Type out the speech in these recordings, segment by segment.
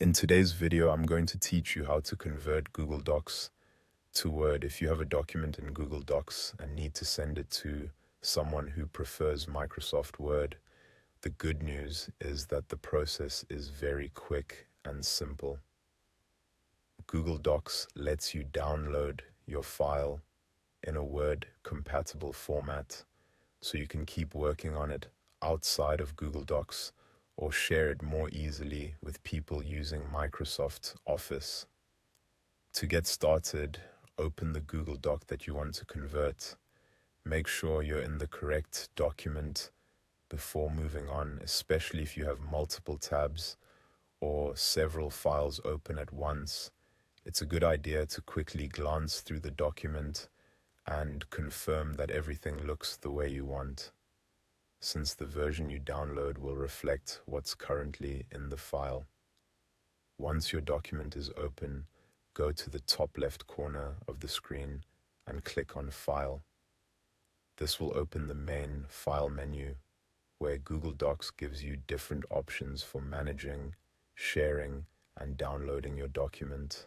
In today's video, I'm going to teach you how to convert Google Docs to Word. If you have a document in Google Docs and need to send it to someone who prefers Microsoft Word, the good news is that the process is very quick and simple. Google Docs lets you download your file in a Word-compatible format so you can keep working on it outside of Google Docs or share it more easily with people using Microsoft Office. To get started, open the Google Doc that you want to convert. Make sure you're in the correct document before moving on, especially if you have multiple tabs or several files open at once. It's a good idea to quickly glance through the document and confirm that everything looks the way you want, since the version you download will reflect what's currently in the file. Once your document is open, go to the top left corner of the screen and click on File. This will open the main File menu, where Google Docs gives you different options for managing, sharing, and downloading your document.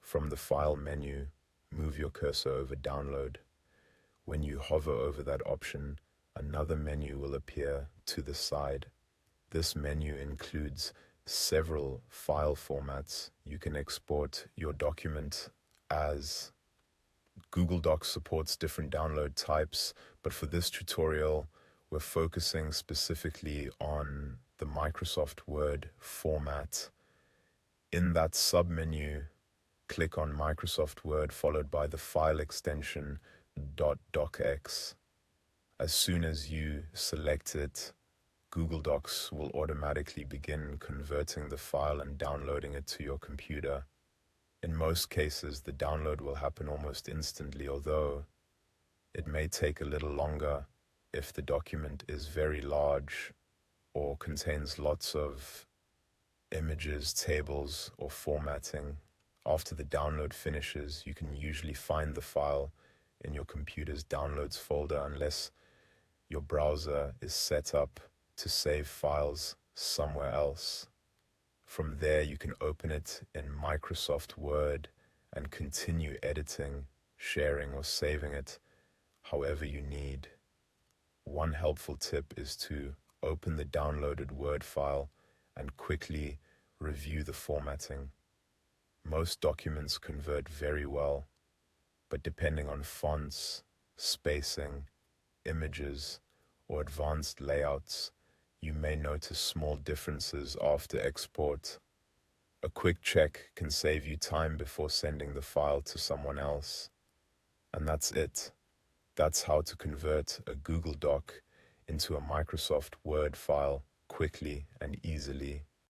From the File menu, move your cursor over Download. When you hover over that option, another menu will appear to the side. This menu includes several file formats. You can export your document as. Google Docs supports different download types, but for this tutorial, we're focusing specifically on the Microsoft Word format. In that submenu, click on Microsoft Word followed by the file extension .docx. As soon as you select it, Google Docs will automatically begin converting the file and downloading it to your computer. In most cases, the download will happen almost instantly, although it may take a little longer if the document is very large or contains lots of images, tables, or formatting. After the download finishes, you can usually find the file in your computer's downloads folder unless your browser is set up to save files somewhere else. From there, you can open it in Microsoft Word and continue editing, sharing, or saving it however you need. One helpful tip is to open the downloaded Word file and quickly review the formatting. Most documents convert very well, but depending on fonts, spacing, images, or advanced layouts, you may notice small differences after export. A quick check can save you time before sending the file to someone else. And that's it. That's how to convert a Google Doc into a Microsoft Word file quickly and easily.